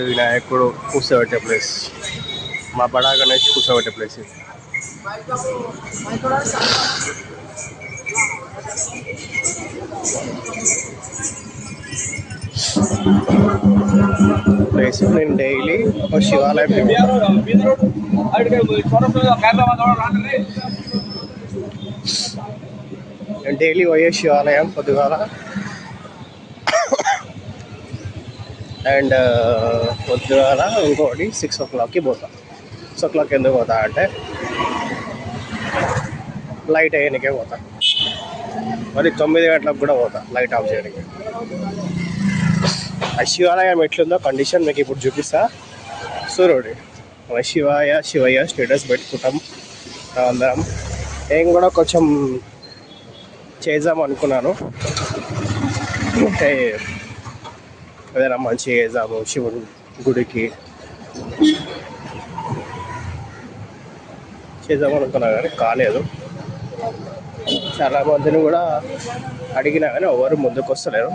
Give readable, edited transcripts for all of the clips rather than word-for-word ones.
వినాయకుడు కూర్చోబెట్టే ప్లేస్, మా బడా గణేష్ కూర్చోబెట్టే ప్లేస్ ఇది. ప్లేస్ నేను డైలీ ఒక శివాలయం నేను డైలీ పోయే శివాలయం పొద్దుగాల అండ్ పొద్దుగాల ఇంకోటి 6 o'clockకి పోతా. 6 o'clock ఎందుకు పోతా అంటే లైట్ వేయడానికే పోతా, మరి 9 గంటలకు కూడా పోతా లైట్ ఆఫ్ చేయడానికి. ఆ శివాలయం ఎట్లుందో కండిషన్ మీకు ఇప్పుడు చూపిస్తా. సూర్యుడి శివాయ శివయ్య స్టేటస్ పెట్టుకుంటాం అందరం. నేను కూడా కొంచెం చేద్దాం అనుకున్నాను, అంటే ఏదైనా మంచి చేద్దాము శివుడి గుడికి చేద్దాం అనుకున్నా కానీ కాలేదు. చాలా మందిని కూడా అడిగినా కానీ ఎవరు ముందుకు వస్తలేరు.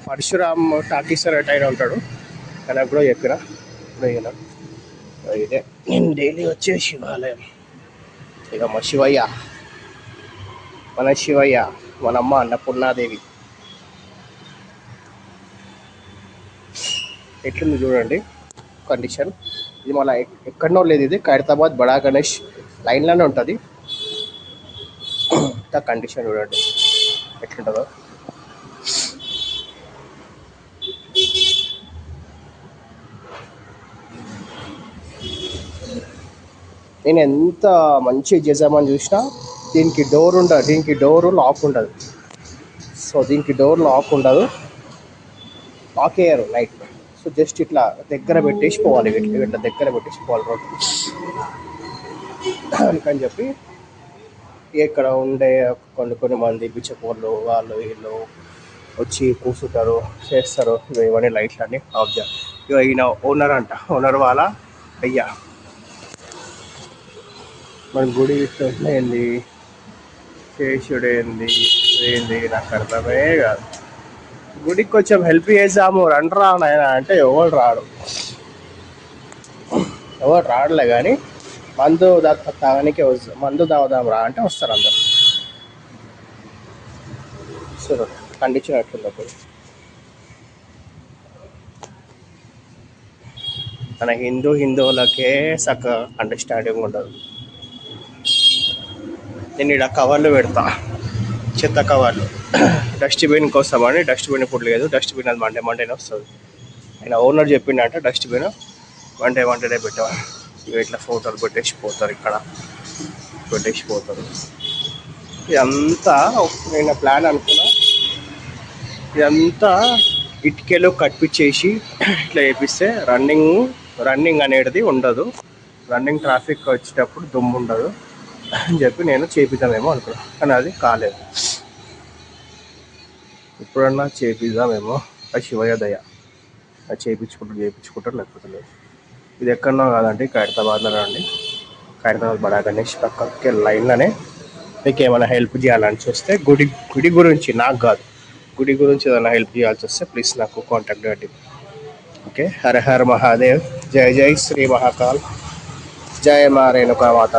పరశురామ్ టాకీస్ అయినా ఉంటాడు, కానీ కూడా చెప్పిన ఇప్పుడు ఇదే నేను డైలీ వచ్చే శివాలయం. ఇక మా శివయ్య, మన శివయ్య, మన అమ్మ అన్నపూర్ణాదేవి ఎట్లుంది చూడండి కండిషన్. ఇది మళ్ళీ ఎక్కడనో లేదు, ఇది ఖైరతాబాద్ బడా గణేష్ లైన్లోనే ఉంటుంది. కండిషన్ చూడండి ఎట్లుంటుందో. నేను ఎంత మంచిగా చేద్దామని చూసినా దీనికి డోర్ ఉండదు, దీనికి డోరు లాక్ ఉండదు. సో దీనికి డోర్ లాక్ ఉండదు, లాక్ అయ్యారు నైట్. సో జస్ట్ ఇట్లా దగ్గర పెట్టేసి పోవాలి, ఇట్లా దగ్గర పెట్టేసి పోవాలి రోడ్ అందుకని చెప్పి. ఇక్కడ ఉండే కొన్ని మంది బిచ్చపోళ్ళు వాళ్ళు వీళ్ళు వచ్చి కూర్చుంటారు, చేస్తారు. ఇవన్నీ లైట్లు అన్నీ ఆఫ్ చేయాలి. ఇక ఈయన ఓనర్ అంట, ఓనర్ వాళ్ళ అయ్యా. మన గుడి ఏంది, శేషుడు ఏంది నాకు అర్థమే కాదు. గుడికి కొంచెం హెల్ప్ చేద్దాము రండ్రా నాయన అంటే ఎవరు రాడులే. కానీ మందు తాగనికే మందు తాగుదాం రా అంటే వస్తారు అందరు. సరే కండిషన్ ఎట్లుంది అప్పుడు. మన హిందువులకే చక్కగా అండర్స్టాండింగ్ ఉండదు. నేను ఇక్కడ కవర్లు పెడతా, చెత్త కవర్లు డస్ట్బిన్ కోసమని. డస్ట్బిన్ ఇప్పుడు లేదు, డస్ట్బిన్ అది మండేనే వస్తుంది. ఆయన ఓనర్ చెప్పిండంటే డస్ట్బిన్ మండేనే పెట్టాలి. ఇట్లా ఫోటోలు పెట్టేసిపోతారు, ఇక్కడ పెట్టేసిపోతారు. ఇదంతా నేను ప్లాన్ అనుకున్నా, ఇదంతా ఇటుకలు కట్టించేసి ఇట్లా చేపిస్తే రన్నింగ్ అనేది ఉండదు, రన్నింగ్ ట్రాఫిక్ వచ్చేటప్పుడు దుమ్ము ఉండదు అని చెప్పి నేను చేపిద్దామేమో అనుకున్నా. కానీ అది కాలేదు. ఇప్పుడన్నా చేపిద్దామేమో, అది శివయ్య దయ. అది చేయించుకుంటారు లేకపోతే లేదు. ఇది ఎక్కడనో కాదండి, ఖైరతాబాద్లో అండి. ఖైరతాబాద్ బడా గణేష్ పక్కకి లైన్లోనే. మీకు ఏమైనా హెల్ప్ చేయాలని చూస్తే గుడి గురించి, నాకు కాదు, గుడి గురించి ఏదైనా హెల్ప్ చేయాల్సి వస్తే ప్లీజ్ నాకు కాంటాక్ట్ చేయండి. ఓకే. హర హర మహాదేవ్, జై జై శ్రీ మహాకాల్, జయ మా రేణుకా మాత,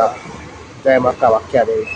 జయ మా కామాఖ్యాదేవి.